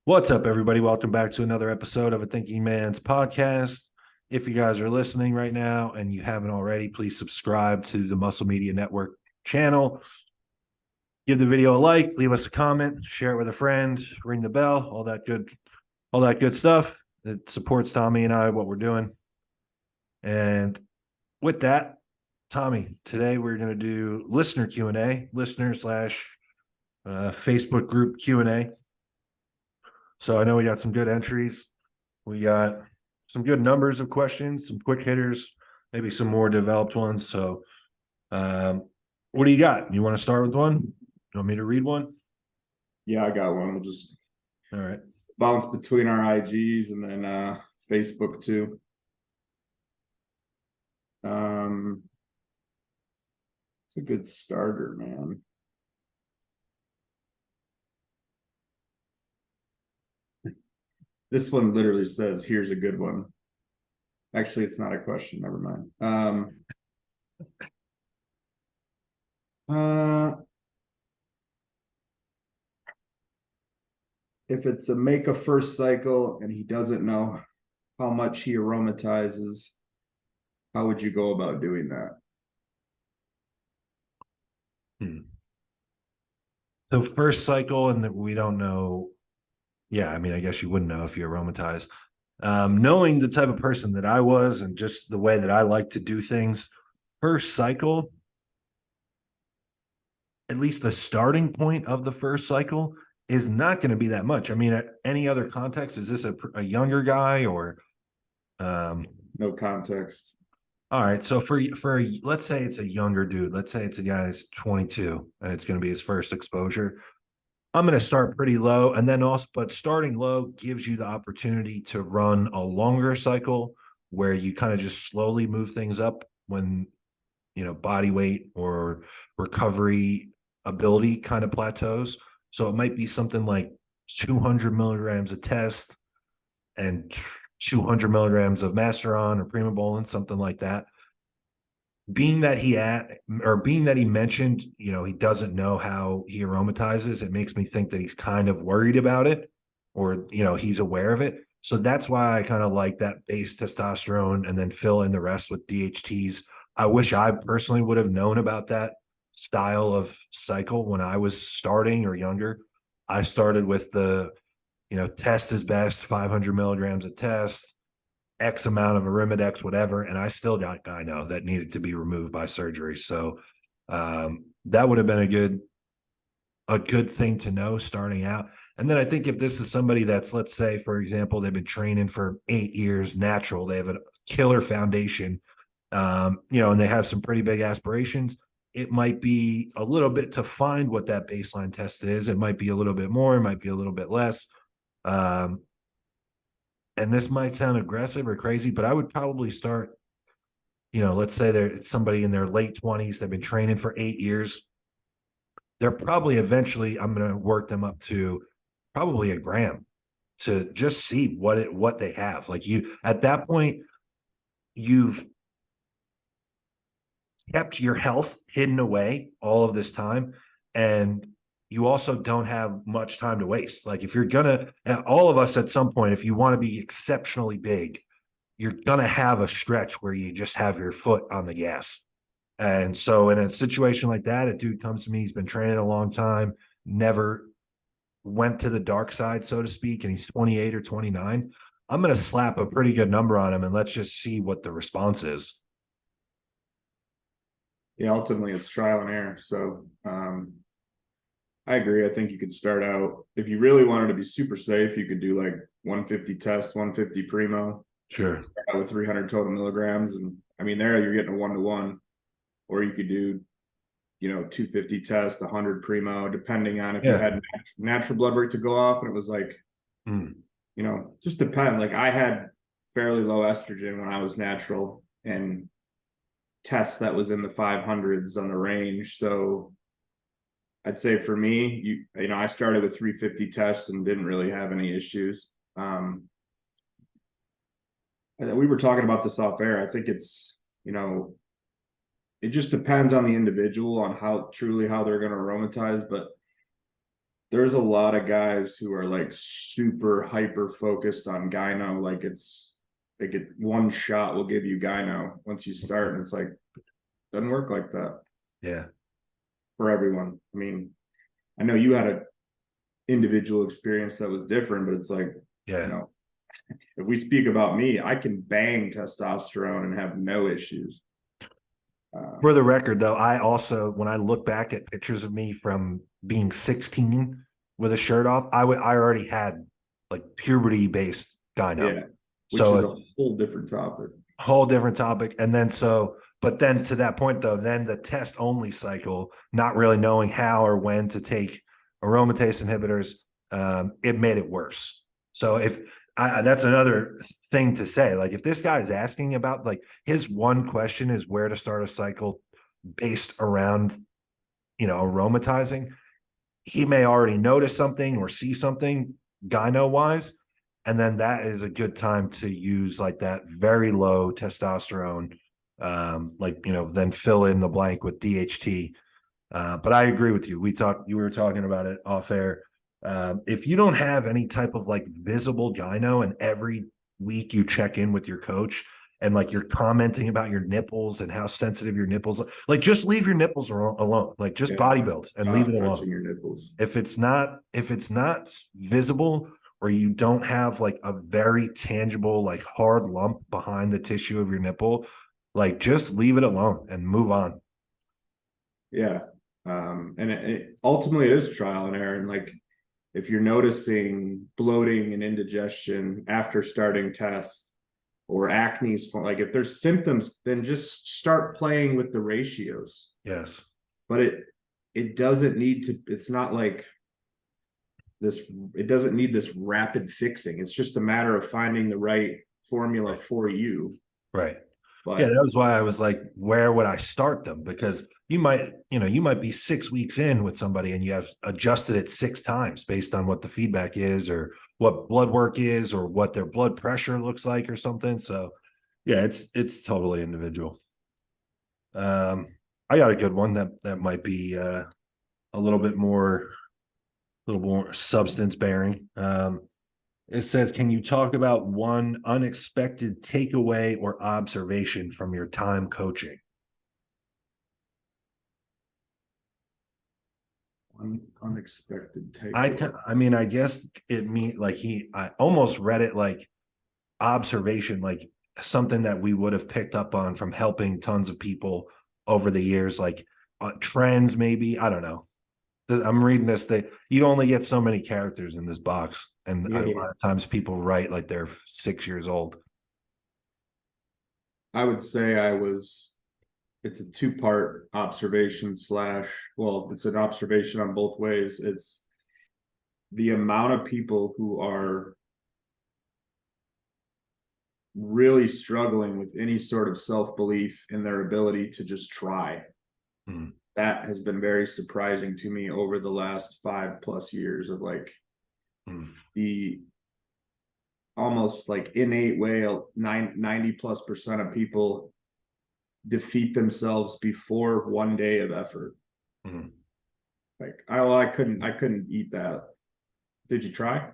What's up, everybody? Welcome back to another episode of A Thinking Man's Podcast. If you guys are listening right now and you haven't already, please subscribe to the Muscle Media Network channel. Give the video a like, leave us a comment, share it with a friend, ring the bell, all that good stuff. It supports Tommy and I, what we're doing. And with that, Tommy, today we're going to do listener Q&A, listener slash Facebook group Q&A. So I know we got some good entries. We got some good numbers of questions, some quick hitters, maybe some more developed ones. So what do you got? You want to start with one? You want me to read one? Yeah, I got one. We'll just all right. Bounce between our IGs and then Facebook too. It's a good starter, man. This one literally says, here's a good one. Actually, it's not a question. Never mind. If it's a make a first cycle and he doesn't know how much he aromatizes, how would you go about doing that? So first cycle, and that we don't know. Yeah, I mean, I guess you wouldn't know if you aromatize. Knowing the type of person that I was and just the way that I like to do things, first cycle, at least the starting point of the first cycle is not going to be that much. I mean, at any other context, is this a younger guy or no context? All right, so for let's say it's a younger dude, let's say it's a guy that's 22 and it's going to be his first exposure. I'm going to start pretty low, and then also, but starting low gives you the opportunity to run a longer cycle where you kind of just slowly move things up when, body weight or recovery ability kind of plateaus. So it might be something like 200 milligrams of test and 200 milligrams of Masteron or Primobolan, something like that. Being that he mentioned, he doesn't know how he aromatizes, it makes me think that he's kind of worried about it, or, he's aware of it. So that's why I kind of like that base testosterone and then fill in the rest with DHTs. I wish I personally would have known about that style of cycle when I was starting or younger. I started with the, test is best, 500 milligrams of test, X amount of Arimidex, whatever, and I still got gyno that needed to be removed by surgery. So that would have been a good thing to know starting out. And then I think if this is somebody that's, let's say, for example, they've been training for 8 years natural, they have a killer foundation, and they have some pretty big aspirations, it might be a little bit to find what that baseline test is. It might be a little bit more, it might be a little bit less. And this might sound aggressive or crazy, but I would probably start, let's say it's somebody in their late 20s, they've been training for 8 years. They're probably eventually, I'm going to work them up to probably a gram to just see what they have. Like at that point, you've kept your health hidden away all of this time. And you also don't have much time to waste. Like if you're all of us at some point, if you want to be exceptionally big, you're going to have a stretch where you just have your foot on the gas. And so in a situation like that, a dude comes to me, he's been training a long time, never went to the dark side, so to speak, and he's 28 or 29. I'm going to slap a pretty good number on him and let's just see what the response is. Yeah, ultimately it's trial and error. So I agree. I think you could start out, if you really wanted to be super safe, you could do like 150 test, 150 primo. Sure. Start out with 300 total milligrams. And I mean, there you're getting a 1-to-1, or you could do, 250 test, 100 primo, depending on if you had natural blood work to go off. And it was like, just depend. Like I had fairly low estrogen when I was natural and tests that was in the 500s on the range. So I'd say for me, I started with 350 tests and didn't really have any issues. And we were talking about this off air. I think it's, it just depends on the individual on how they're going to aromatize. But there's a lot of guys who are like super hyper focused on gyno. Like it's like one shot will give you gyno once you start. And it's like, doesn't work like that. Yeah. For everyone. I mean, I know you had an individual experience that was different, but it's like, Yeah. you know, if we speak about me, I can bang testosterone and have no issues. For the record, though, I also, when I look back at pictures of me from being 16 with a shirt off, I already had like puberty based gyno. Yeah, which So is a whole different topic. whole different topic. And then but then to that point, though, then the test only cycle, not really knowing how or when to take aromatase inhibitors, it made it worse. So that's another thing to say. Like if this guy is asking about, like his one question is where to start a cycle based around, aromatizing, he may already notice something or see something gyno wise. And then that is a good time to use like that very low testosterone, then fill in the blank with DHT. But I agree with you. You were talking about it off air. If you don't have any type of like visible gyno and every week you check in with your coach and like you're commenting about your nipples and how sensitive your nipples are, like just leave your nipples alone, like just bodybuild and leave it alone. Your nipples. If it's not visible or you don't have like a very tangible, like hard lump behind the tissue of your nipple, like just leave it alone and move on. Yeah. And ultimately it is trial and error. And like, if you're noticing bloating and indigestion after starting tests or acne, like if there's symptoms, then just start playing with the ratios. Yes. But it doesn't need to, it's not like this, it doesn't need this rapid fixing. It's just a matter of finding the right formula for you. Right. But yeah, that was why I was like, where would I start them? Because you might be 6 weeks in with somebody and you have adjusted it 6 times based on what the feedback is or what blood work is or what their blood pressure looks like or something. So yeah, it's totally individual. I got a good one that might be a little more substance bearing. It says, can you talk about one unexpected takeaway or observation from your time coaching? Unexpected takeaway. I guess it mean like I almost read it like observation, like something that we would have picked up on from helping tons of people over the years, like trends, maybe. I don't know. I'm reading this, that you only get so many characters in this box. And a lot of times people write like they're 6 years old. I would say it's a 2-part observation well, it's an observation on both ways. It's the amount of people who are really struggling with any sort of self-belief in their ability to just try. That has been very surprising to me over the last 5+ years of like the almost like innate way 90+% of people defeat themselves before one day of effort. Like I couldn't eat that. Did you try?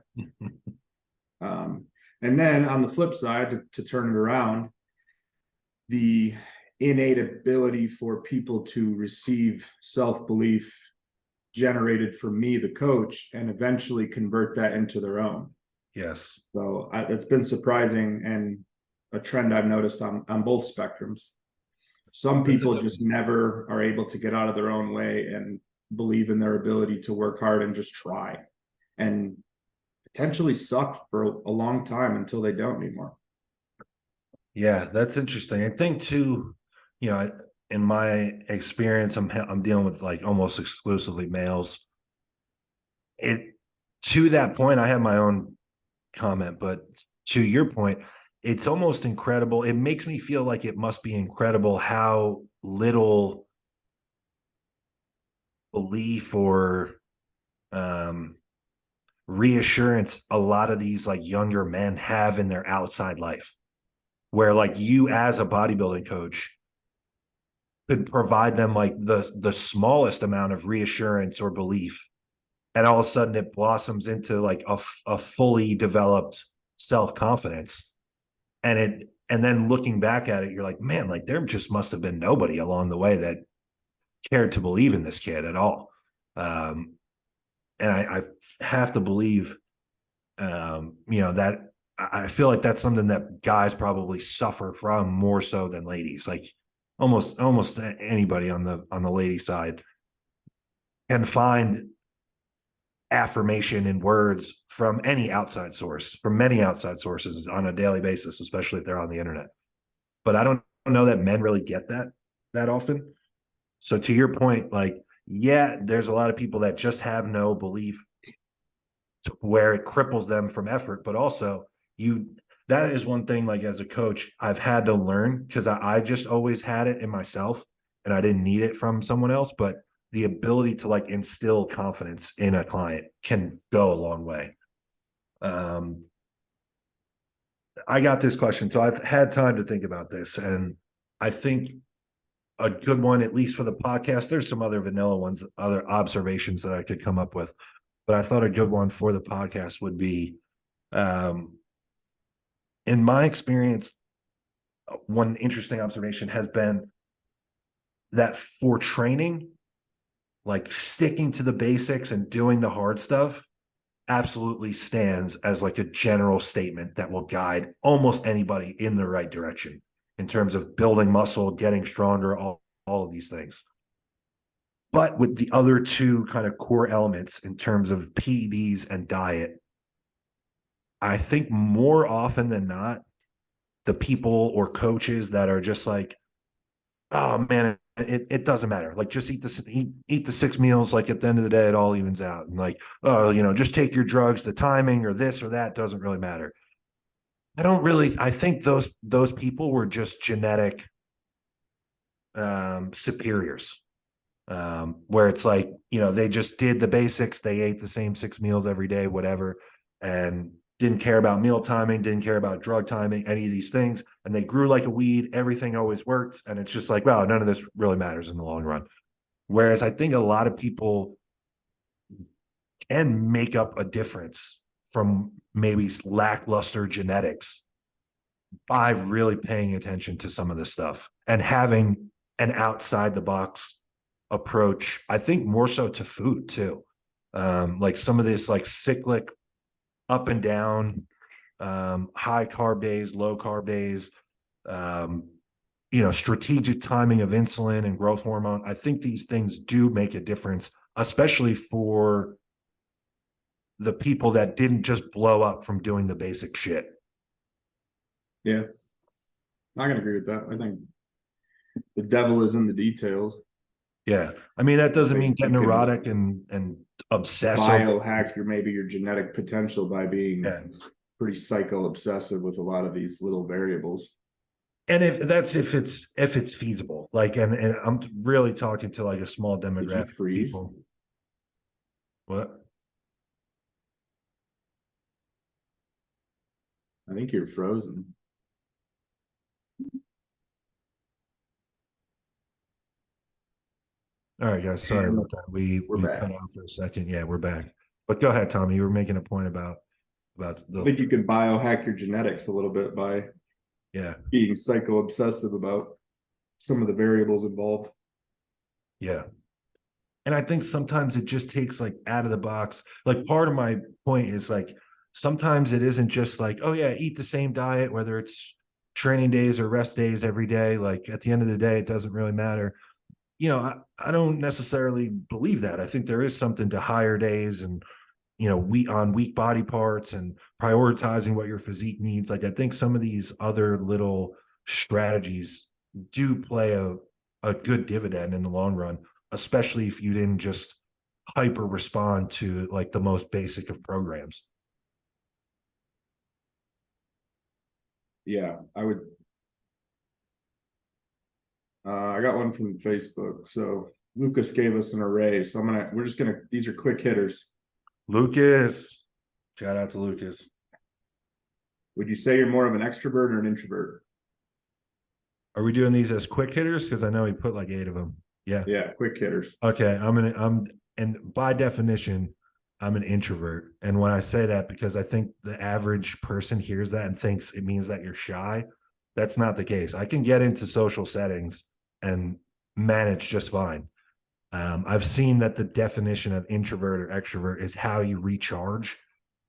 And then on the flip side, to turn it around, the innate ability for people to receive self-belief generated from me, the coach, and eventually convert that into their own. Yes. So it's been surprising and a trend I've noticed on both spectrums. Some people just never are able to get out of their own way and believe in their ability to work hard and just try and potentially suck for a long time until they don't anymore. Yeah, that's interesting. I think too, in my experience, I'm dealing with like almost exclusively males. To that point, I have my own comment, but to your point, it's almost incredible. It makes me feel like it must be incredible how little belief or reassurance a lot of these like younger men have in their outside life, where like you as a bodybuilding coach could provide them like the smallest amount of reassurance or belief and all of a sudden it blossoms into like a fully developed self-confidence. And then looking back at it, you're like, man, like there just must have been nobody along the way that cared to believe in this kid at all. And I have to believe, that I feel like that's something that guys probably suffer from more so than ladies. Like almost anybody on the lady side can find affirmation in words from any outside source, from many outside sources on a daily basis, especially if they're on the internet. But I don't know that men really get that often. So to your point, like, yeah, there's a lot of people that just have no belief to where it cripples them from effort, but also that is one thing, like as a coach, I've had to learn, because I just always had it in myself and I didn't need it from someone else. But the ability to like instill confidence in a client can go a long way. I got this question, so I've had time to think about this, and I think a good one, at least for the podcast, there's some other vanilla ones, other observations that I could come up with, but I thought a good one for the podcast would be, in my experience, one interesting observation has been that for training, like sticking to the basics and doing the hard stuff absolutely stands as like a general statement that will guide almost anybody in the right direction in terms of building muscle, getting stronger, all of these things. But with the other two kind of core elements in terms of PEDs and diet, I think more often than not, the people or coaches that are just like, oh man, it doesn't matter. Like just eat the 6 meals. Like at the end of the day, it all evens out. And like, oh, just take your drugs, the timing or this or that doesn't really matter. I think those people were just genetic superiors, where it's like, they just did the basics. They ate the same 6 meals every day, whatever, and didn't care about meal timing, didn't care about drug timing, any of these things. And they grew like a weed. Everything always worked. And it's just like, wow, none of this really matters in the long run. Whereas I think a lot of people can make up a difference from maybe lackluster genetics by really paying attention to some of this stuff and having an outside the box approach. I think more so to food too. Like some of this like cyclic up and down, high carb days, low carb days, strategic timing of insulin and growth hormone. I think these things do make a difference, especially for the people that didn't just blow up from doing the basic shit. Yeah, I can agree with that. I think the devil is in the details. Yeah. I mean, that doesn't mean getting neurotic and obsessive. Biohack your genetic potential by being pretty psycho obsessive with a lot of these little variables. And if it's feasible, like, and I'm really talking to like a small demographic of people. What? I think you're frozen. All right, guys. Sorry about that. We cut off for a second. Yeah, we're back. But go ahead, Tommy. You were making a point about I think you can biohack your genetics a little bit by being psycho obsessive about some of the variables involved. Yeah. And I think sometimes it just takes like out of the box. Like part of my point is like sometimes it isn't just like, oh yeah, eat the same diet, whether it's training days or rest days every day. Like at the end of the day, it doesn't really matter. I don't necessarily believe that. I think there is something to higher days and, weak body parts and prioritizing what your physique needs. Like I think some of these other little strategies do play a good dividend in the long run, especially if you didn't just hyper respond to like the most basic of programs. Yeah, I would. I got one from Facebook. So Lucas gave us an array. So these are quick hitters. Lucas, shout out to Lucas. Would you say you're more of an extrovert or an introvert? Are we doing these as quick hitters? Because I know he put like 8 of them. Yeah. Yeah, quick hitters. Okay. And by definition, I'm an introvert. And when I say that, because I think the average person hears that and thinks it means that you're shy. That's not the case. I can get into social settings and manage just fine. I've seen that the definition of introvert or extrovert is how you recharge,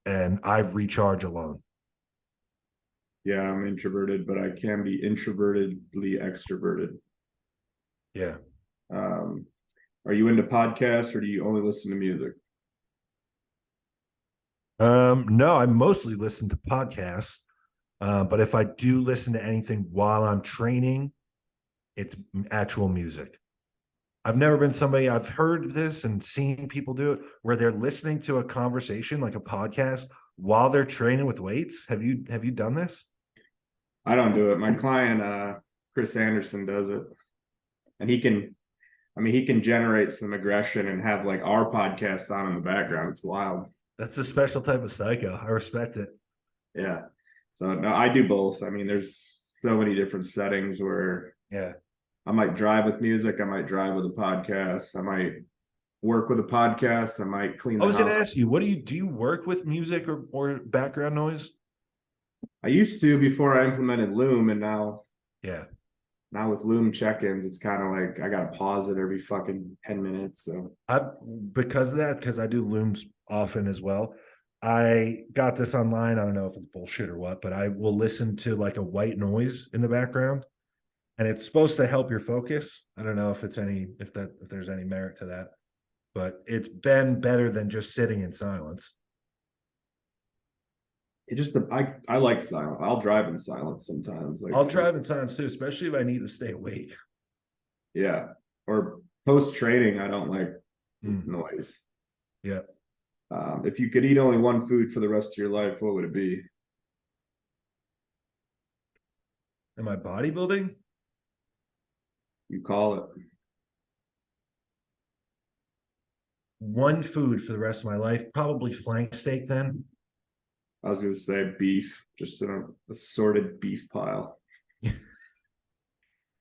and I recharge alone. Yeah, I'm introverted, but I can be introvertedly extroverted. Yeah. Um, are you into podcasts or do you only listen to music? No, I mostly listen to podcasts. But if I do listen to anything while I'm training, it's actual music. I've never been somebody, I've heard this and seen people do it where they're listening to a conversation like a podcast while they're training with weights. Have you done this? I don't do it. My client, Chris Anderson, does it, and he can. I mean, he can generate some aggression and have like our podcast on in the background. It's wild. That's a special type of psycho. I respect it. Yeah. So no, I do both. I mean, there's so many different settings where Yeah. I might drive with music. I might drive with a podcast. I might work with a podcast. I might clean I the was going house. to ask you, what do you work with music or background noise? I used to before I implemented Loom, and Yeah. now with Loom check-ins, it's kind of like I gotta pause it every fucking 10 minutes. So I've because of that, because I do looms often as well. I got this online. I don't know if it's bullshit or what, but I will listen to like a white noise in the background, and it's supposed to help your focus. I don't know if it's if there's any merit to that, but it's been better than just sitting in silence. it just I like silence. I'll drive in silence sometimes. Like I'll drive in silence too, especially if I need to stay awake. yeah. Or post training, I don't like Mm, noise. yeah. If you could eat only one food for the rest of your life, what would it be? Am I bodybuilding? You call it. One food for the rest of my life, probably flank steak then. I was gonna say beef, just in a assorted beef pile.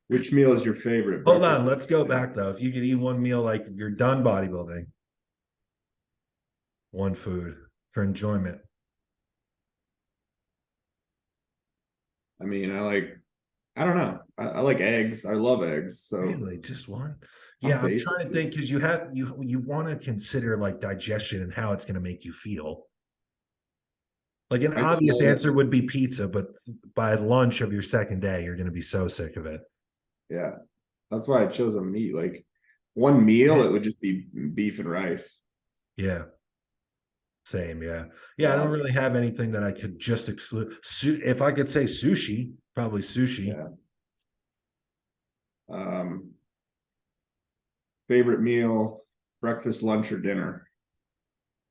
Which meal is your favorite? Hold Breakfast? on, let's go back though. If you could eat one meal like you're done bodybuilding, one food for enjoyment. I mean, I don't know. I like eggs. I love eggs. So Really, just one? I'm Yeah, I'm basic. trying to think because you want to consider like digestion and how it's going to make you feel. Like an I just obvious know that, answer would be pizza, but by lunch of your second day, you're going to be so sick of it. yeah. That's why I chose a meat. Like one meal, it would just be beef and rice. Yeah, same. Yeah, yeah. I don't Wow. really have anything that I could just exclude. If I could say sushi, probably sushi. Yeah. Um, favorite meal, breakfast, lunch, or dinner?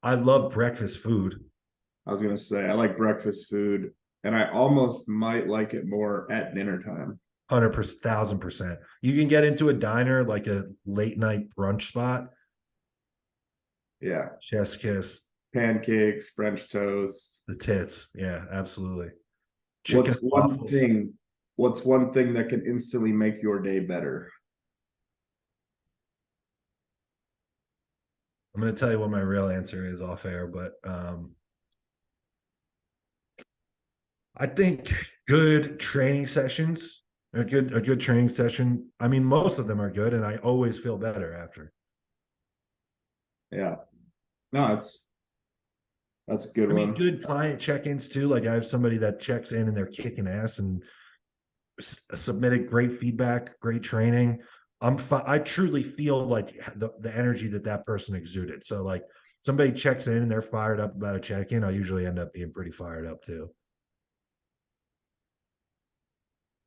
I love breakfast food. I was gonna say I like breakfast food, and I almost might like it more at dinner time. 100%, 1000%. You can get into a diner like a late night brunch spot. Yeah. Chef's kiss. Pancakes, French toast. The tits. Yeah, absolutely. Chicken What's one waffles. thing? What's one thing that can instantly make your day better? I'm going to tell you what my real answer is off air, but I think good training sessions, a good training session. I mean, most of them are good, and I always feel better after. Yeah. No, that's a good I mean, one. good client check-ins too. Like I have somebody that checks in and they're kicking ass and submitted great feedback, great training. I truly feel like the energy that person exuded. So like somebody checks in and they're fired up about a check-in, I usually end up being pretty fired up too.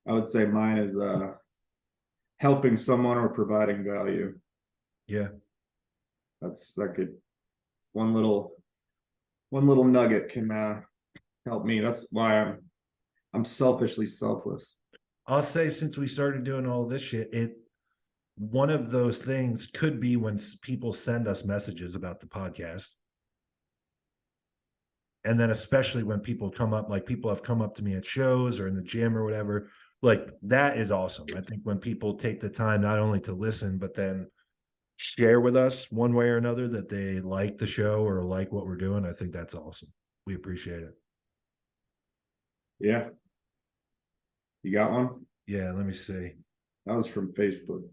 I would say mine is helping someone or providing value. Yeah. That could one little nugget can help me. That's why I'm selfishly selfless. I'll say since we started doing all this shit, one of those things could be when people send us messages about the podcast. And then especially when people come up, like people have come up to me at shows or in the gym or whatever, like that is awesome. I think when people take the time not only to listen, but then share with us one way or another that they like the show or like what we're doing, I think that's awesome. We appreciate it. Yeah. You got one? Yeah, let me see. That was from Facebook.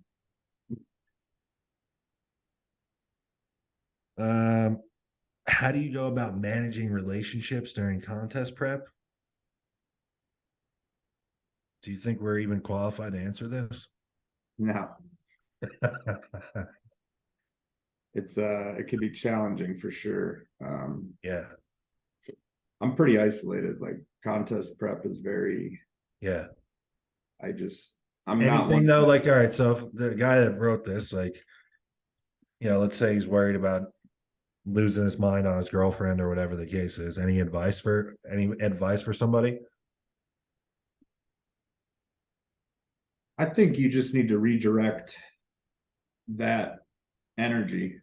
How do you go about managing relationships during contest prep? Do you think we're even qualified to answer this? No, it can be challenging for sure. Yeah. I'm pretty isolated. Like contest prep is very, Yeah. I'm not Anything one. though, like, all right, so if the guy that wrote this, like, let's say he's worried about losing his mind on his girlfriend or whatever the case is. Any advice for somebody? I think you just need to redirect that energy.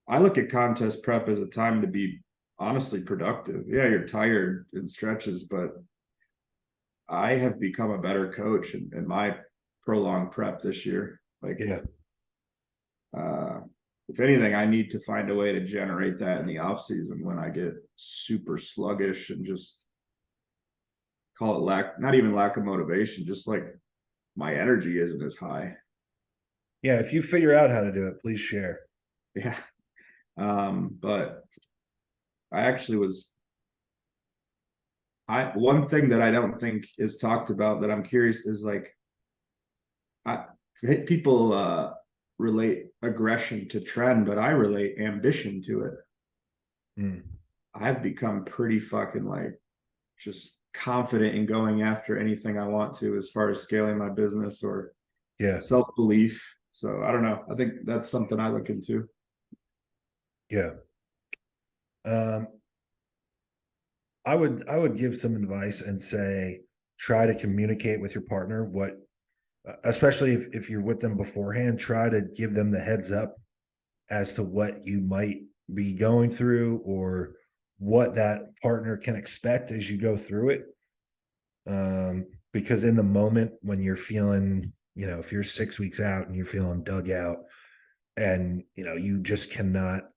I look at contest prep as a time to be honestly productive. Yeah, you're tired in stretches, but I have become a better coach in my prolonged prep this year. Like, Yeah. If anything, I need to find a way to generate that in the off season when I get super sluggish and just call it not even lack of motivation, just like my energy isn't as high. Yeah. If you figure out how to do it, please share. Yeah. But I actually one thing that I don't think is talked about that I'm curious is like, people relate aggression to trend, but I relate ambition to it. I've become pretty fucking like just confident in going after anything I want to as far as scaling my business or self-belief. So I don't know. I think that's something I look into. Yeah. I would give some advice and say try to communicate with your partner what, especially if you're with them beforehand, try to give them the heads up as to what you might be going through or what that partner can expect as you go through it. Because in the moment when you're feeling, if you're 6 weeks out and you're feeling dug out and, you just cannot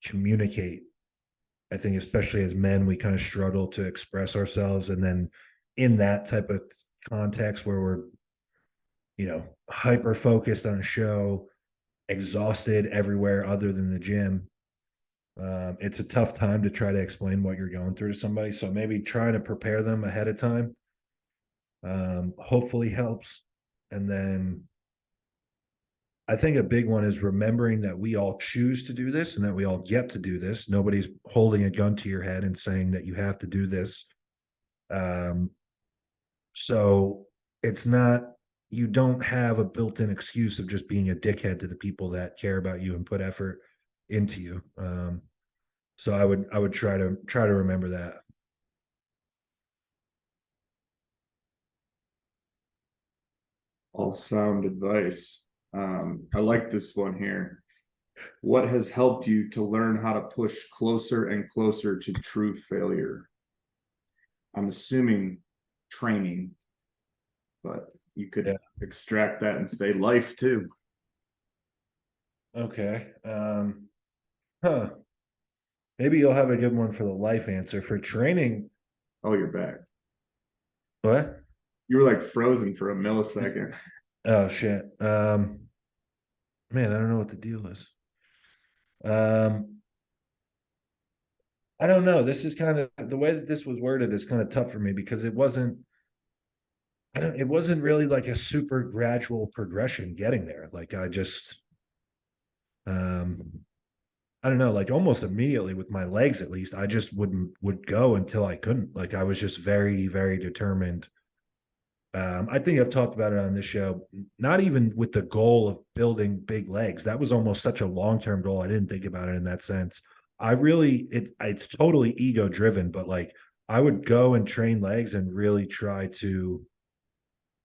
communicate, I think especially as men, we kind of struggle to express ourselves. And then in that type of context where we're, hyper focused on a show, exhausted everywhere other than the gym, it's a tough time to try to explain what you're going through to somebody. So maybe try to prepare them ahead of time. Hopefully helps. And then I think a big one is remembering that we all choose to do this and that we all get to do this. Nobody's holding a gun to your head and saying that you have to do this. So it's not, you don't have a built-in excuse of just being a dickhead to the people that care about you and put effort into you. So I would try to remember that. All sound advice. I like this one here. What has helped you to learn how to push closer and closer to true failure? I'm assuming training, but you could extract that and say life too. Okay. Maybe you'll have a good one for the life answer. For training. Oh, you're back. What? You were like frozen for a millisecond. Oh shit. Man, I don't know what the deal is. I don't know. This is kind of the way that this was worded is kind of tough for me because it wasn't really like a super gradual progression getting there. Like I just I don't know, like almost immediately with my legs, at least, I just would go until I couldn't. Like I was just very, very determined. I think I've talked about it on this show, not even with the goal of building big legs. That was almost such a long-term goal. I didn't think about it in that sense. It's totally ego driven, but like I would go and train legs and really try to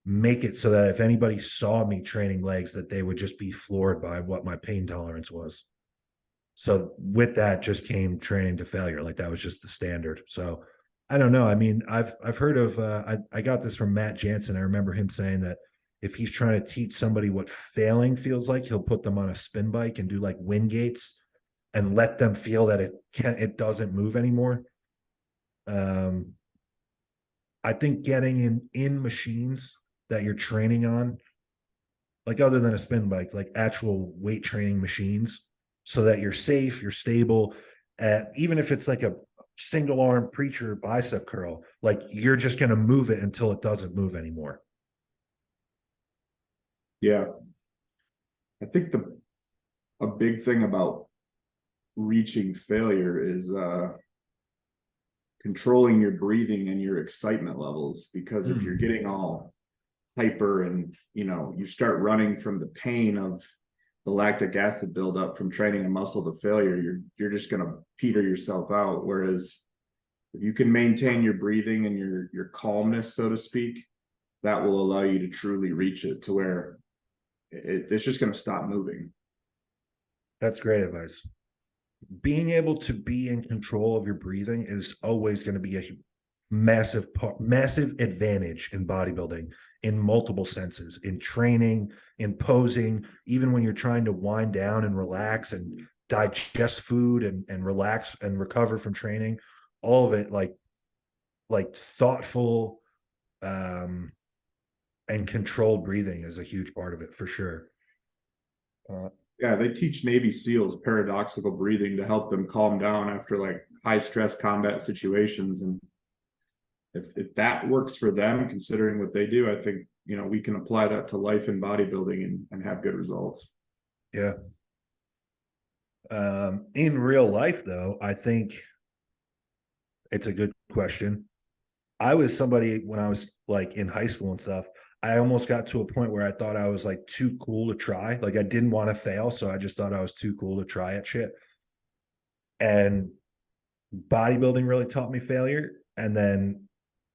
make it so that if anybody saw me training legs, that they would just be floored by what my pain tolerance was. So with that just came training to failure. Like that was just the standard. So I don't know. I mean, I've heard of I got this from Matt Jansen. I remember him saying that if he's trying to teach somebody what failing feels like, he'll put them on a spin bike and do like wind gates and let them feel that it doesn't move anymore. I think getting in machines that you're training on, like other than a spin bike, like actual weight training machines, so that you're safe, you're stable. Even if it's like a single arm preacher bicep curl, like you're just going to move it until it doesn't move anymore. Yeah. I think a big thing about reaching failure is controlling your breathing and your excitement levels, because if you're getting all hyper and you start running from the pain of the lactic acid buildup from training a muscle to failure, you're just going to peter yourself out. Whereas if you can maintain your breathing and your calmness, so to speak, that will allow you to truly reach it to where it's just going to stop moving. That's great advice. Being able to be in control of your breathing is always going to be a massive advantage in bodybuilding in multiple senses, in training, in posing, even when you're trying to wind down and relax and digest food and relax and recover from training. All of it, like thoughtful and controlled breathing is a huge part of it for sure. Yeah, they teach Navy SEALs paradoxical breathing to help them calm down after like high stress combat situations. And if that works for them, considering what they do, I think, we can apply that to life in bodybuilding and have good results. Yeah. In real life, though, I think it's a good question. I was somebody when I was like in high school and stuff, I almost got to a point where I thought I was like too cool to try. Like I didn't want to fail. So I just thought I was too cool to try at shit. And bodybuilding really taught me failure. And then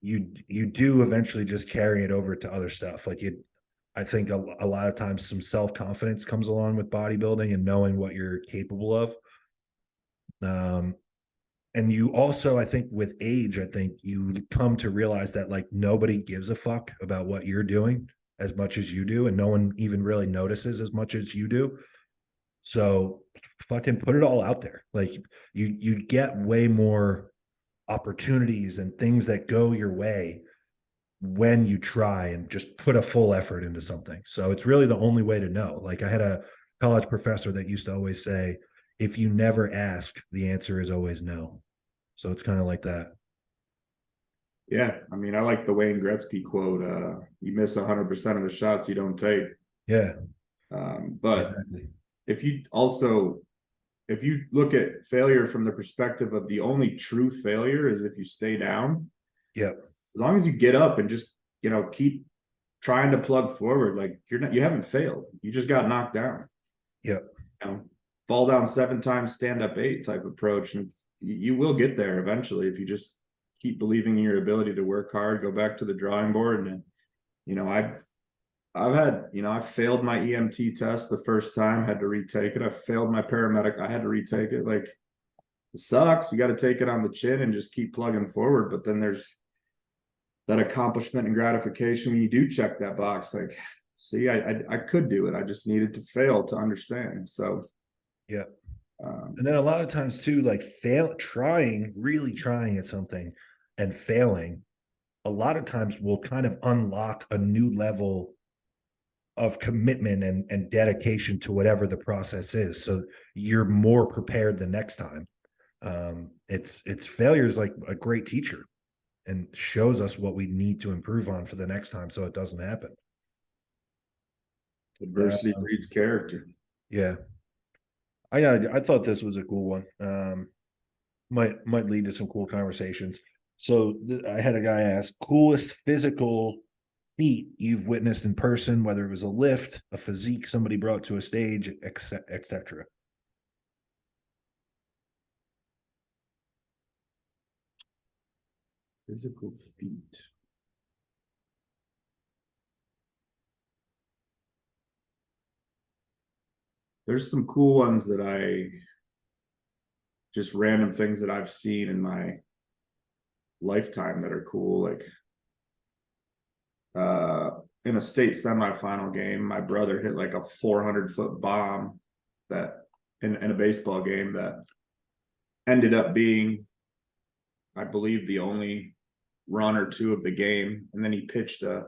you do eventually just carry it over to other stuff. Like I think a lot of times some self-confidence comes along with bodybuilding and knowing what you're capable of. And you also, I think with age, I think you come to realize that like nobody gives a fuck about what you're doing as much as you do, and no one even really notices as much as you do. So fucking put it all out there. Like you get way more opportunities and things that go your way when you try and just put a full effort into something. So it's really the only way to know. Like I had a college professor that used to always say, if you never ask, the answer is always no. So it's kind of like that. Yeah, I mean, I like the Wayne Gretzky quote, you miss 100% of the shots you don't take. Yeah. But exactly. if you look at failure from the perspective of the only true failure is if you stay down. Yep. As long as you get up and just, keep trying to plug forward, like you haven't failed. You just got knocked down. Yep. Fall down 7 times, stand up 8 type approach. And you will get there eventually if you just keep believing in your ability to work hard, go back to the drawing board. And, I failed my EMT test the first time, had to retake it. I failed my paramedic. I had to retake it. Like, it sucks. You got to take it on the chin and just keep plugging forward. But then there's that accomplishment and gratification when you do check that box. Like, see, I could do it. I just needed to fail to understand. So, yeah. And then a lot of times too, like really trying at something and failing, a lot of times will kind of unlock a new level of commitment and dedication to whatever the process is. So you're more prepared the next time. It's failure is like a great teacher and shows us what we need to improve on for the next time so it doesn't happen. Adversity breeds character. Yeah. I thought this was a cool one. Might lead to some cool conversations. So I had a guy ask, coolest physical feat you've witnessed in person, whether it was a lift, a physique somebody brought to a stage, etc. Physical feat. There's some cool ones that just random things that I've seen in my lifetime that are cool. Like, in a state semifinal game, my brother hit like a 400-foot bomb that in a baseball game that ended up being, I believe, the only run or two of the game. And then he pitched a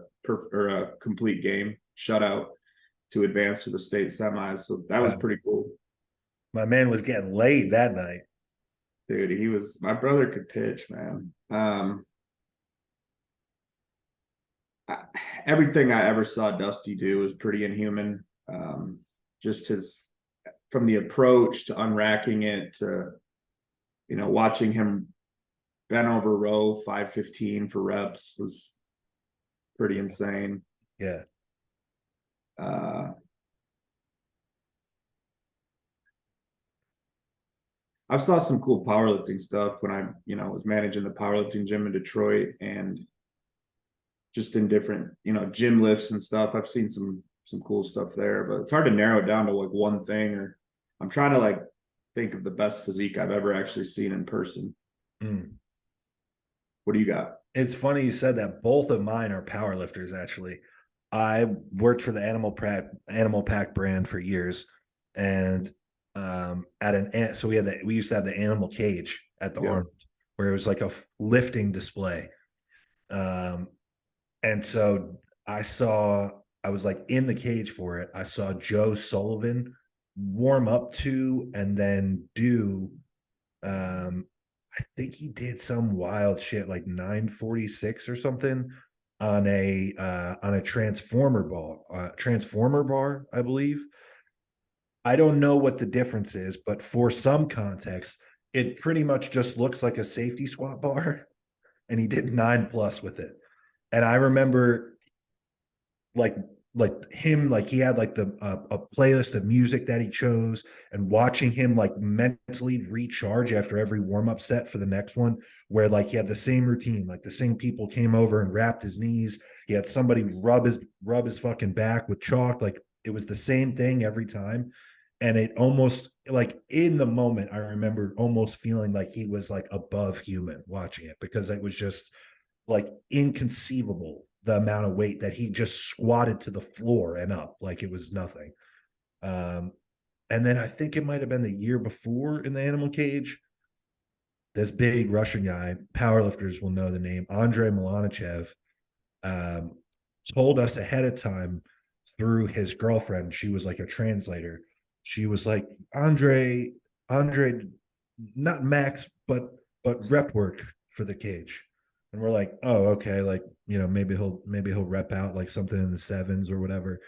complete game shutout to advance to the state semis. So that was pretty cool. My man was getting laid that night. Dude, my brother could pitch, man. Everything I ever saw Dusty do was pretty inhuman. Just from the approach to unracking it to, watching him bent over row 515 for reps was pretty insane. Yeah. I saw some cool powerlifting stuff when I, was managing the powerlifting gym in Detroit, and just in different, gym lifts and stuff. I've seen some cool stuff there, but it's hard to narrow it down to like one thing. Or I'm trying to like think of the best physique I've ever actually seen in person. What do you got? It's funny you said that. Both of mine are powerlifters, actually. I worked for the Animal Pack brand for years, and so we used to have the animal cage at the Arnold, where it was like a lifting display. And so I was like in the cage for it. I saw Joe Sullivan warm up to and then do I think he did some wild shit like 946 or something on a transformer bar, I believe. I don't know what the difference is, but for some context, it pretty much just looks like a safety squat bar, and he did 9+ with it. And I remember like him, like he had like a playlist of music that he chose, and watching him like mentally recharge after every warm-up set for the next one, where like he had the same routine, like the same people came over and wrapped his knees. He had somebody rub his fucking back with chalk. Like it was the same thing every time. And it almost, like in the moment, I remember almost feeling like he was like above human watching it, because it was just like inconceivable the amount of weight that he just squatted to the floor and up like it was nothing. And then I think it might have been the year before in the animal cage, this big Russian guy, powerlifters will know the name, Andrei Milanichev, told us ahead of time through his girlfriend. She was like a translator. She was like, Andre, not max, but rep work for the cage. And we're like, oh, okay, like, maybe he'll rep out like something in the 7s or whatever.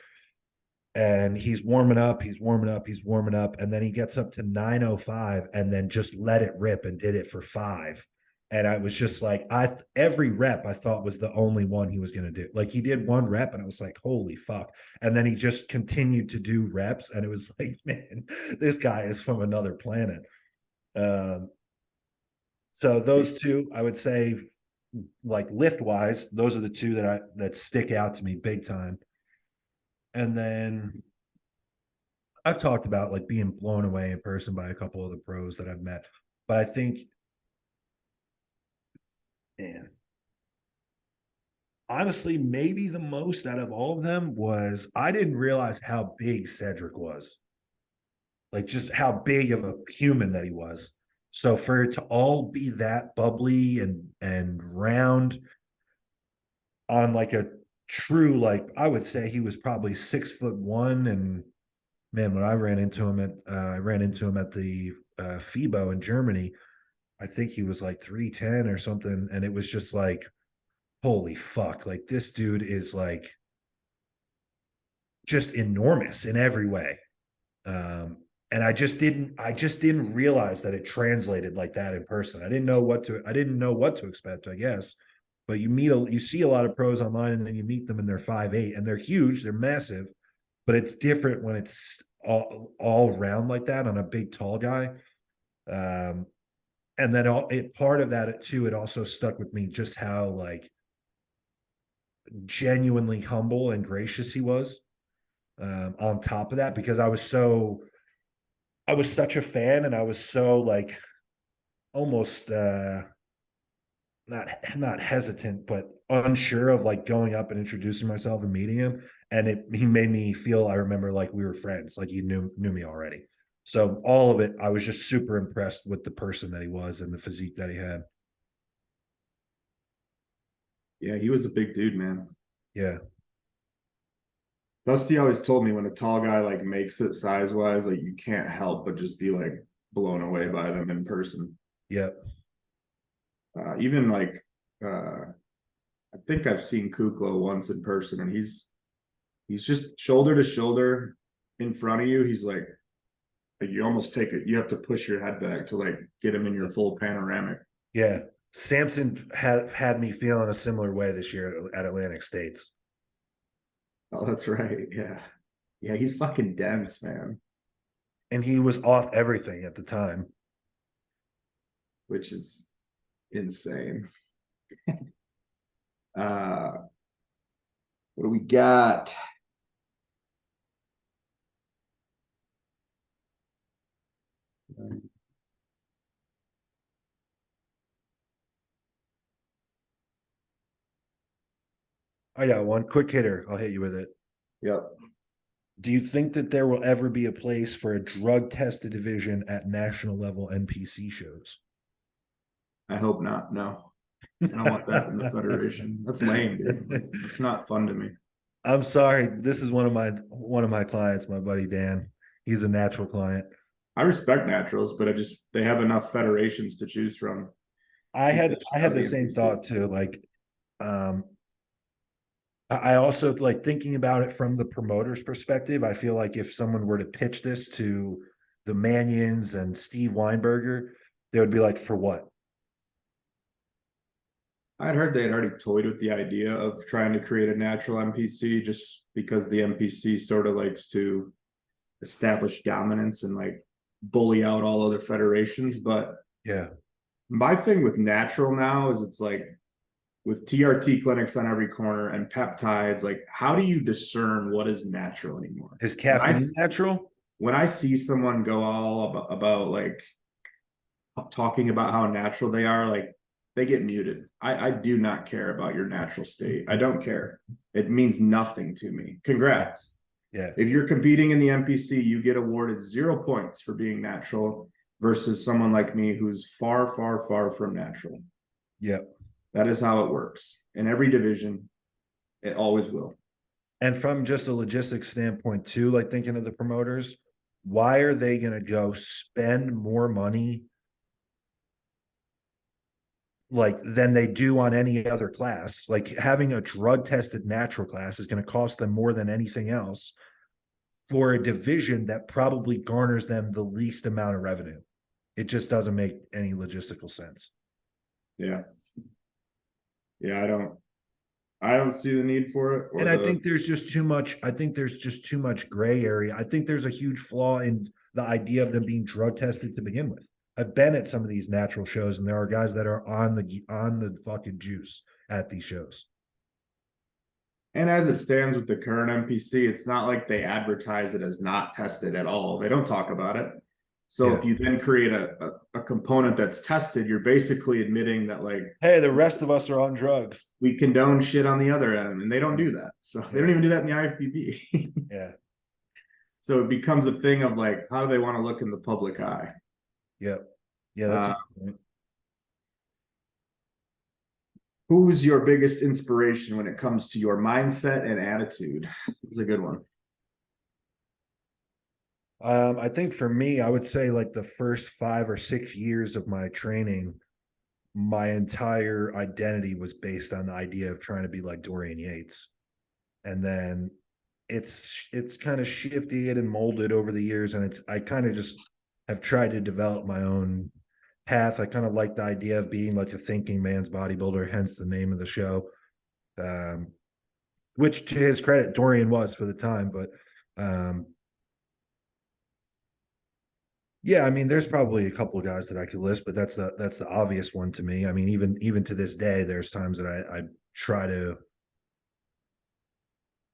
And he's warming up, and then he gets up to 905 and then just let it rip and did it for 5. And I was just like, every rep I thought was the only one he was going to do. Like he did one rep and I was like, holy fuck. And then he just continued to do reps. And it was like, man, this guy is from another planet. So those two, I would say, like lift wise, those are the two that stick out to me big time. And then I've talked about like being blown away in person by a couple of the pros that I've met, but I think, man, honestly, maybe the most out of all of them was I didn't realize how big Cedric was. Like just how big of a human that he was. So for it to all be that bubbly and round on like a true, like I would say he was probably 6'1", and man, when I ran into him at the FIBO in Germany, I think he was like 310 or something, and it was just like, holy fuck, like this dude is like just enormous in every way. And I just didn't realize that it translated like that in person. I didn't know what to expect, I guess. But you see a lot of pros online, and then you meet them and they're 5'8", and they're huge, they're massive, but it's different when it's all round like that on a big tall guy. And then part of that too, it also stuck with me just how like genuinely humble and gracious he was. On top of that, because I was such a fan, and I was so like almost not hesitant, but unsure of like going up and introducing myself and meeting him. And he made me feel, I remember, like we were friends, like he knew me already. So all of it, I was just super impressed with the person that he was and the physique that he had. Yeah, he was a big dude, man. Yeah. Dusty always told me when a tall guy like makes it size wise, like you can't help but just be like blown away by them in person. Yeah. Even like I think I've seen Kuklo once in person, and he's just shoulder to shoulder in front of you. He's like you almost take it. You have to push your head back to like get him in your full panoramic. Yeah. Samson had me feeling a similar way this year at Atlantic States. Oh, that's right. Yeah. Yeah, he's fucking dense, man. And he was off everything at the time. Which is insane. What do we got? I got one quick hitter. I'll hit you with it. Yep. Do you think that there will ever be a place for a drug tested division at national level NPC shows? I hope not. No. I don't want that in the Federation. That's lame, dude. It's not fun to me. I'm sorry. This is one of my clients, my buddy Dan. He's a natural client. I respect naturals, but they have enough federations to choose from. I had the same thought too. Like, I also like thinking about it from the promoter's perspective. I feel like if someone were to pitch this to the Manions and Steve Weinberger, they would be like, for what? I'd heard they had already toyed with the idea of trying to create a natural NPC just because the NPC sort of likes to establish dominance and like bully out all other federations. But yeah, my thing with natural now is it's like with TRT clinics on every corner and peptides, like how do you discern what is natural anymore? Is caffeine natural? When I see someone go all about like talking about how natural they are, like they get muted. I do not care about your natural state. I don't care. It means nothing to me. Congrats. Yeah. If you're competing in the NPC, you get awarded 0 points for being natural versus someone like me who's far, far, far from natural. Yep. That is how it works. In every division, it always will. And from just a logistics standpoint, too, like thinking of the promoters, why are they going to go spend more money like than they do on any other class? Like having a drug tested natural class is going to cost them more than anything else for a division that probably garners them the least amount of revenue. It just doesn't make any logistical sense. Yeah. Yeah, I don't see the need for it. And I think there's just too much. I think there's just too much gray area. I think there's a huge flaw in the idea of them being drug tested to begin with. I've been at some of these natural shows, and there are guys that are on the fucking juice at these shows. And as it stands with the current NPC, it's not like they advertise it as not tested at all. They don't talk about it. So if you then create a component that's tested, you're basically admitting that like, hey, the rest of us are on drugs. We condone shit on the other end, and they don't do that. So they don't even do that in the IFBB. Yeah. So it becomes a thing of like, how do they want to look in the public eye? Yep. Yeah, that's a good point. Who's your biggest inspiration when it comes to your mindset and attitude? It's a good one. I think for me, I would say like the first 5 or 6 years of my training, my entire identity was based on the idea of trying to be like Dorian Yates. And then it's kind of shifted and molded over the years. And I kind of just have tried to develop my own path. I kind of like the idea of being like a thinking man's bodybuilder, hence the name of the show. Which to his credit, Dorian was for the time, but yeah, I mean, there's probably a couple of guys that I could list, but that's the obvious one to me. I mean, even to this day, there's times that I try to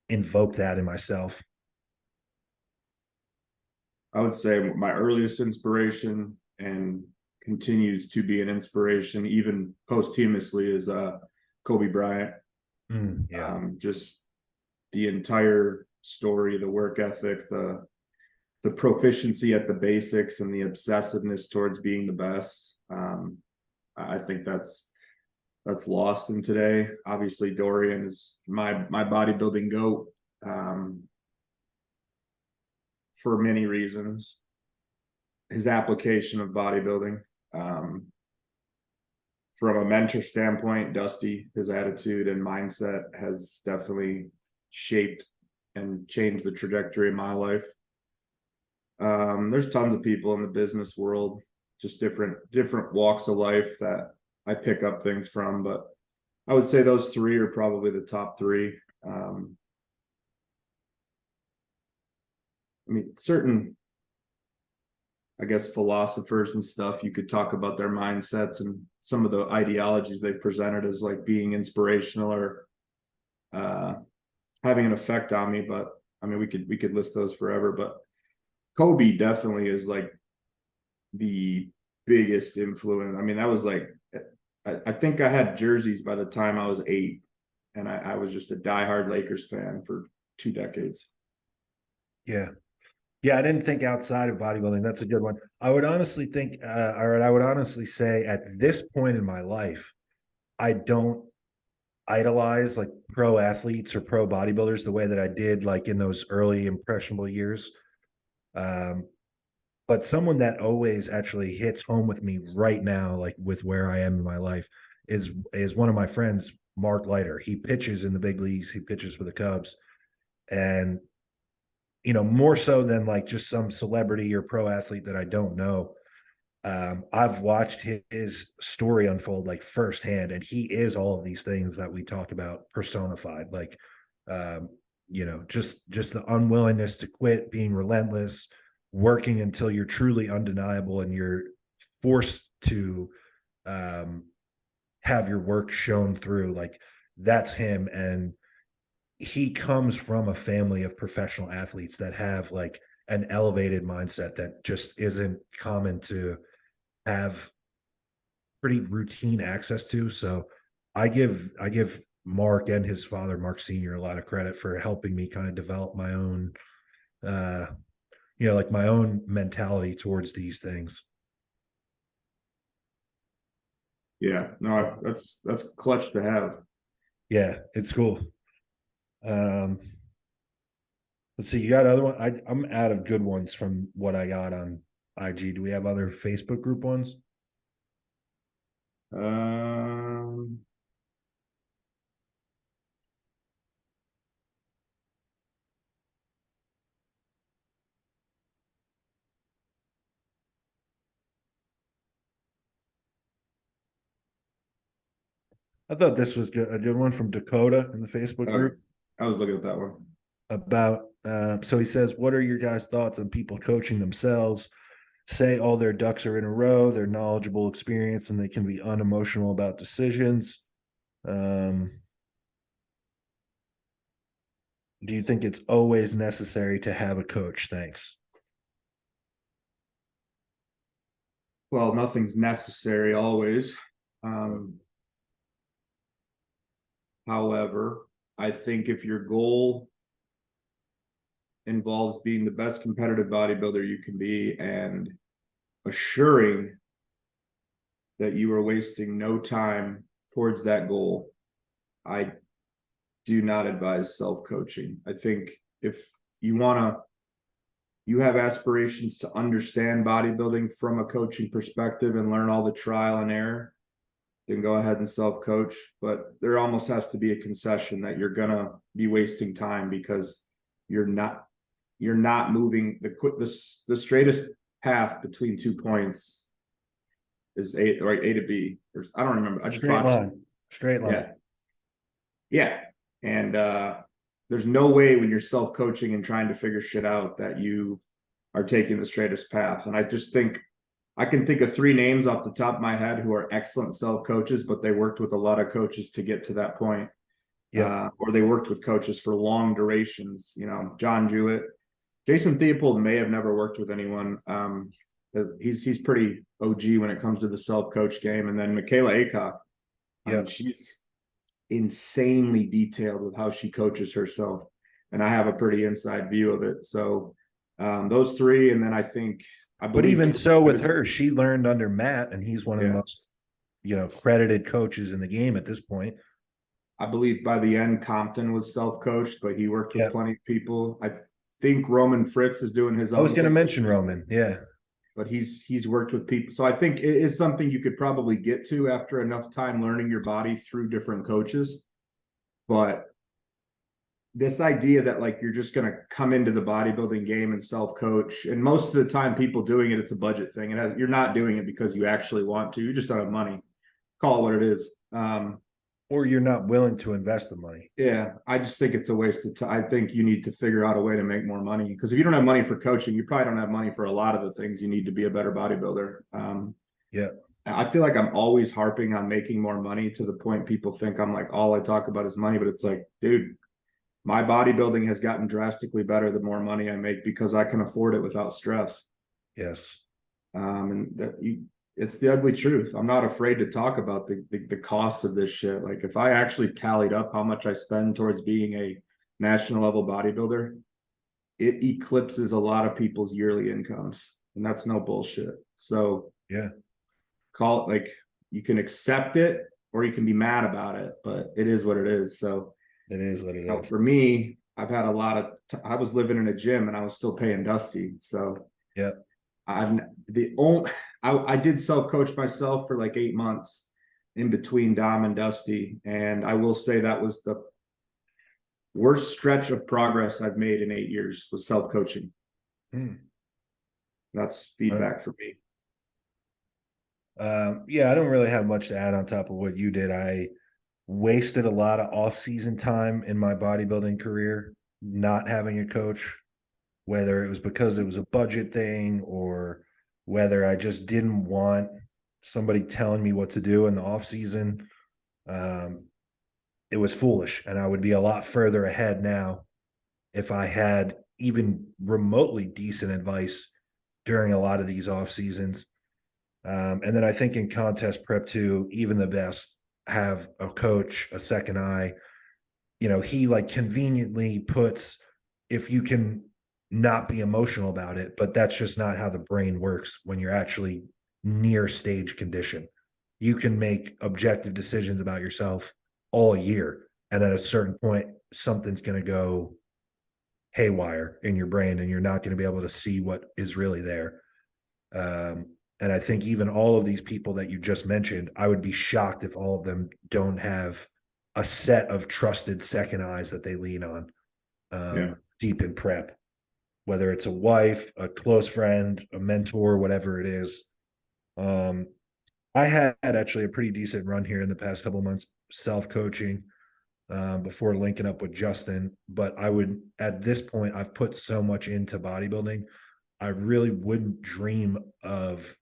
invoke that in myself. I would say my earliest inspiration and continues to be an inspiration, even posthumously, is Kobe Bryant. Just the entire story, the work ethic, the proficiency at the basics, and the obsessiveness towards being the best. I think that's lost in today. Obviously, Dorian is my bodybuilding GOAT, for many reasons. His application of bodybuilding, from a mentor standpoint, Dusty, his attitude and mindset has definitely shaped and changed the trajectory of my life. There's tons of people in the business world, just different walks of life that I pick up things from, but I would say those three are probably the top three. I mean, certain, I guess, philosophers and stuff, you could talk about their mindsets and some of the ideologies they presented as like being inspirational or having an effect on me. But I mean, we could list those forever, but Kobe definitely is like the biggest influence. I mean, that was like, I think I had jerseys by the time I was 8, and I was just a diehard Lakers fan for 2 decades. Yeah. Yeah, I didn't think outside of bodybuilding. That's a good one. I would honestly think, I would honestly say at this point in my life, I don't idolize like pro athletes or pro bodybuilders the way that I did like in those early impressionable years. But someone that always actually hits home with me right now, like with where I am in my life, is one of my friends, Mark Leiter. He pitches in the big leagues. He pitches for the Cubs, and more so than like just some celebrity or pro athlete that I don't know. I've watched his story unfold like firsthand, and he is all of these things that we talk about personified. Like, just the unwillingness to quit, being relentless, working until you're truly undeniable, and you're forced to have your work shown through. Like, that's him. And he comes from a family of professional athletes that have like an elevated mindset that just isn't common to have pretty routine access to. So I give Mark and his father, Mark Sr., a lot of credit for helping me kind of develop my own, like my own mentality towards these things. Yeah, no, that's clutch to have. Yeah, it's cool. Let's see, you got other one? I'm out of good ones from what I got on IG. Do we have other Facebook group ones? I thought this was good, a good one from Dakota in the Facebook group. I was looking at that one. About so he says, what are your guys' thoughts on people coaching themselves? Say all their ducks are in a row, they're knowledgeable, experienced, and they can be unemotional about decisions. Do you think it's always necessary to have a coach? Thanks. Well, nothing's necessary always. However, I think if your goal involves being the best competitive bodybuilder you can be and assuring that you are wasting no time towards that goal, I do not advise self-coaching. I think if you have aspirations to understand bodybuilding from a coaching perspective and learn all the trial and error, then go ahead and self-coach. But there almost has to be a concession that you're gonna be wasting time because you're not moving the straightest path between 2 points is A to B. I don't remember. I just straight line. Yeah. And there's no way when you're self-coaching and trying to figure shit out that you are taking the straightest path. And I just think I can think of 3 names off the top of my head who are excellent self-coaches, but they worked with a lot of coaches to get to that point. Yeah. Or they worked with coaches for long durations, John Jewett. Jason Theopold may have never worked with anyone. He's pretty OG when it comes to the self-coach game. And then Michaela Aycock, I mean, she's insanely detailed with how she coaches herself, and I have a pretty inside view of it. So those three, and then I But believe even so with her, she learned under Matt, and he's one of the most, credited coaches in the game at this point. I believe by the end, Compton was self-coached, but he worked with plenty of people. I think Roman Fritz is doing his own. I was going to mention Roman, but he's worked with people. So I think it is something you could probably get to after enough time learning your body through different coaches. But this idea that like you're just going to come into the bodybuilding game and self-coach, and most of the time people doing it, it's a budget thing. You're not doing it because you actually want to. You just don't have money. Call it what it is. Or you're not willing to invest the money. Yeah, I just think it's a waste of time. I think you need to figure out a way to make more money, because if you don't have money for coaching, you probably don't have money for a lot of the things you need to be a better bodybuilder. I feel like I'm always harping on making more money to the point people think I'm like, all I talk about is money, but it's like, dude, my bodybuilding has gotten drastically better the more money I make because I can afford it without stress. Yes. And it's the ugly truth. I'm not afraid to talk about the costs of this shit. Like if I actually tallied up how much I spend towards being a national level bodybuilder, it eclipses a lot of people's yearly incomes, and that's no bullshit. So call it, like, you can accept it or you can be mad about it, but it is what it is. So it is what it is. For me, I've had a lot of I was living in a gym and I was still paying Dusty. So I did self-coach myself for like 8 months in between Dom and Dusty. And I will say that was the worst stretch of progress I've made in 8 years, was self-coaching. That's feedback for me. I don't really have much to add on top of what you did. I wasted a lot of off-season time in my bodybuilding career not having a coach, whether it was because it was a budget thing or whether I just didn't want somebody telling me what to do in the off-season. It was foolish, and I would be a lot further ahead now if I had even remotely decent advice during a lot of these off-seasons. And then I think in contest prep too, even the best have a coach, a second eye. He like conveniently puts, if you can not be emotional about it, but that's just not how the brain works when you're actually near stage condition. You can make objective decisions about yourself all year, and at a certain point something's going to go haywire in your brain and you're not going to be able to see what is really there. And I think even all of these people that you just mentioned, I would be shocked if all of them don't have a set of trusted second eyes that they lean on deep in prep, whether it's a wife, a close friend, a mentor, whatever it is. I had actually a pretty decent run here in the past couple of months, self-coaching, before linking up with Justin. But I would, at this point, I've put so much into bodybuilding, I really wouldn't dream of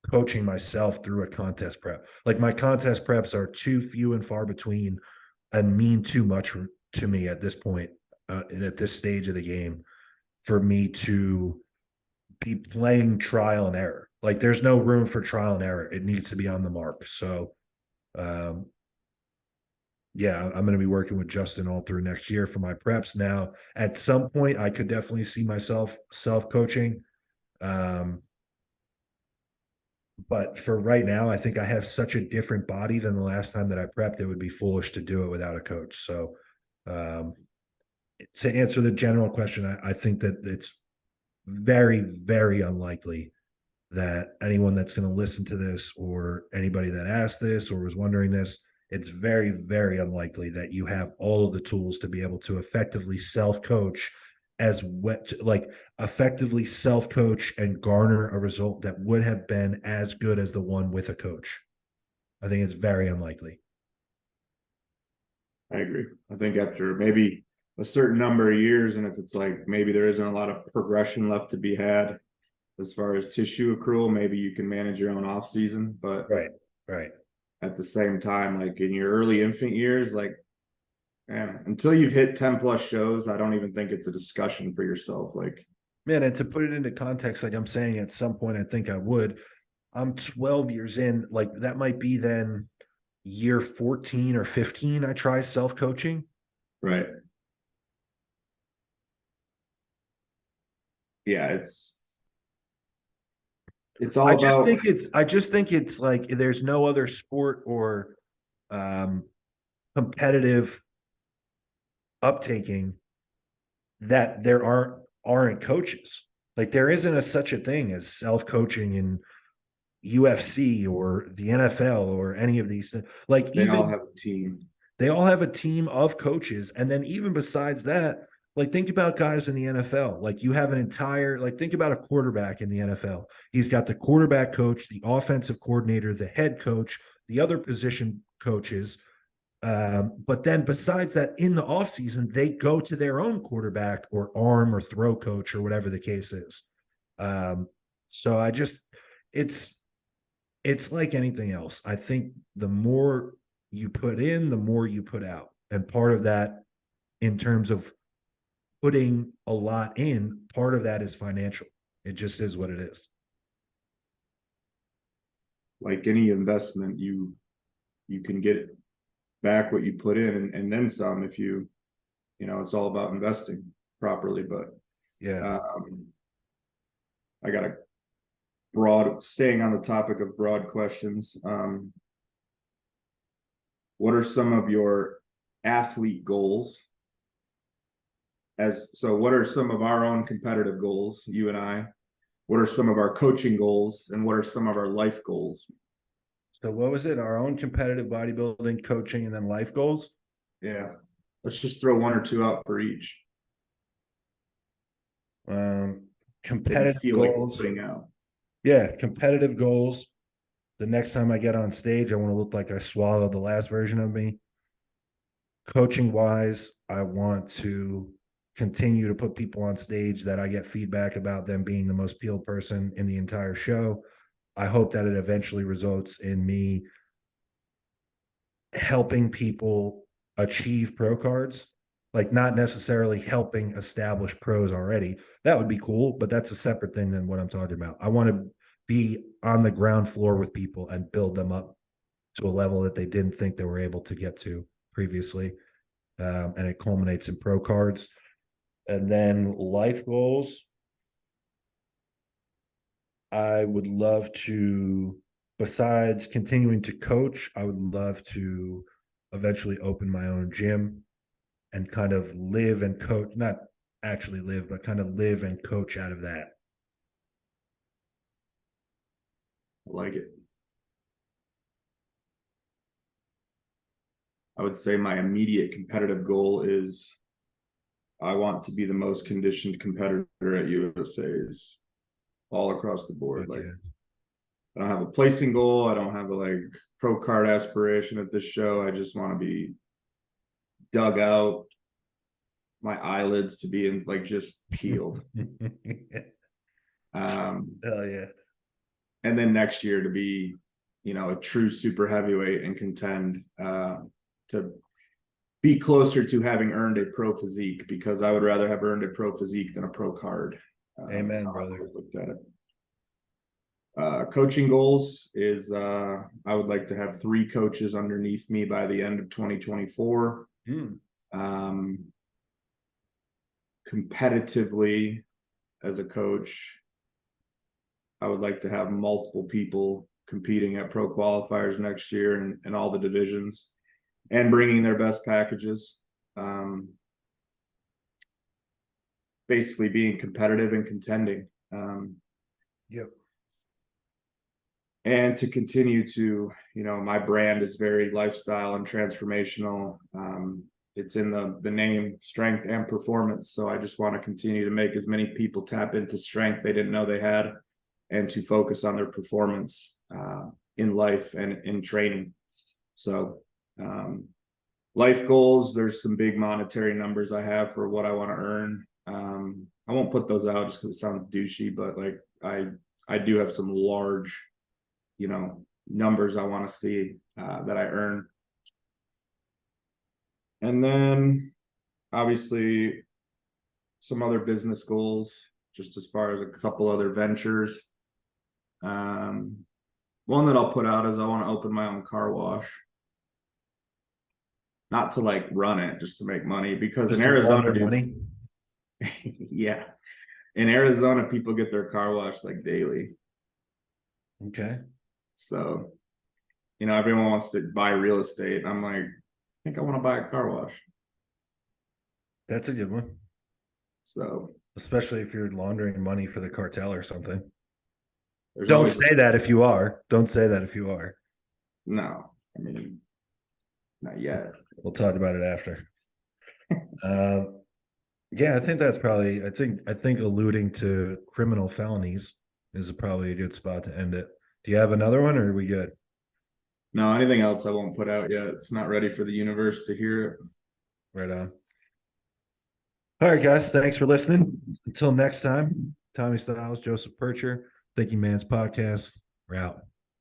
coaching myself through a contest prep. Like my contest preps are too few and far between and mean too much to me at this point, at this stage of the game, for me to be playing trial and error. Like there's no room for trial and error. It needs to be on the mark. So, I'm going to be working with Justin all through next year for my preps. Now, at some point, I could definitely see myself self-coaching. But for right now, I think I have such a different body than the last time that I prepped. It would be foolish to do it without a coach. So, to answer the general question, I think that it's very, very unlikely that anyone that's going to listen to this, or anybody that asked this or was wondering this, it's very, very unlikely that you have all of the tools to be able to effectively self-coach effectively self-coach and garner a result that would have been as good as the one with a coach. I think it's very unlikely. I agree. I think after maybe a certain number of years, and if it's like maybe there isn't a lot of progression left to be had as far as tissue accrual, maybe you can manage your own off season. But right. At the same time, like in your early infant years, like, man, until you've hit 10 plus shows, I don't even think it's a discussion for yourself. Like Man, and to put it into context, like I'm saying, at some point, I think I would. I'm 12 years in, like that might be then year 14 or 15. I try self coaching. Right. Yeah, it's all about. I just think it's like there's no other sport or um, competitive uptaking that there aren't coaches. Like there isn't such a thing as self coaching in UFC or the NFL or any of these things. Like They all even have a team. they all have a team of coaches, and then even besides that, like think about guys in the NFL. Like you have an entire like think about a quarterback in the NFL. He's got the quarterback coach, the offensive coordinator, the head coach, the other position coaches. But then besides that, in the offseason, they go to their own quarterback or arm or throw coach or whatever the case is. So I just it's it's like anything else. I think the more you put in, the more you put out. And part of that, in terms of putting a lot in, part of that is financial. It just is what it is. Like any investment, you can get back what you put in and then some if it's all about investing properly. But Yeah. I got a staying on the topic of broad questions. What are some of your athlete goals? What are some of our own competitive goals, you and I? What are some of our coaching goals, and what are some of our life goals? So what was it? Our own competitive bodybuilding, coaching, and then life goals? Yeah. Let's just throw one or two out for each. Competitive feel goals. like putting out. Yeah, competitive goals. The next time I get on stage, I want to look like I swallowed the last version of me. Coaching wise, I want to continue to put people on stage that I get feedback about them being the most peeled person in the entire show. I hope that it eventually results in me helping people achieve pro cards, like not necessarily helping establish pros already. That would be cool, but that's a separate thing than what I'm talking about. I want to be on the ground floor with people and build them up to a level that they didn't think they were able to get to previously. And it culminates in pro cards. And then life goals. I would love to, besides continuing to coach, I would love to eventually open my own gym and kind of live and coach, not actually live, but kind of live and coach out of that. I like it. I would say my immediate competitive goal is I want to be the most conditioned competitor at USA's all across the board. Okay. Like I don't have a placing goal. I don't have a pro card aspiration at this show. I just want to be dug out, my eyelids to be in just peeled. Hell yeah. And then next year to be, a true super heavyweight and contend to be closer to having earned a pro physique, because I would rather have earned a pro physique than a pro card. Amen, brother. Looked at it. Coaching goals is I would like to have 3 coaches underneath me by the end of 2024. Competitively as a coach, I would like to have multiple people competing at pro qualifiers next year in all the divisions and bringing their best packages. Basically being competitive and contending. Yep. And to continue to, my brand is very lifestyle and transformational. It's in the name, strength and performance. So I just want to continue to make as many people tap into strength they didn't know they had, and to focus on their performance in life and in training. So life goals, there's some big monetary numbers I have for what I want to earn. I won't put those out just because it sounds douchey, but I do have some large, numbers I want to see that I earn. And then obviously some other business goals. just as far as a couple other ventures. One that I'll put out is I want to open my own car wash. Not to like run it, just to make money, because Just in to Arizona, launder dude, money. yeah, in Arizona, people get their car washed like daily. Okay. So, everyone wants to buy real estate. I'm like, I think I want to buy a car wash. That's a good one. So, Especially if you're laundering money for the cartel or something. there's Don't always say that if you are. Don't say that if you are. no. I mean, not yet. We'll talk about it after. Yeah, I think that's probably. I think alluding to criminal felonies is probably a good spot to end it. Do you have another one, or are we good? No, anything else I won't put out yet. It's not ready for the universe to hear it. Right on. All right, guys. Thanks for listening. Until next time, Tommy Styles, Joseph Pircher, Thinking Man's Podcast. We're out.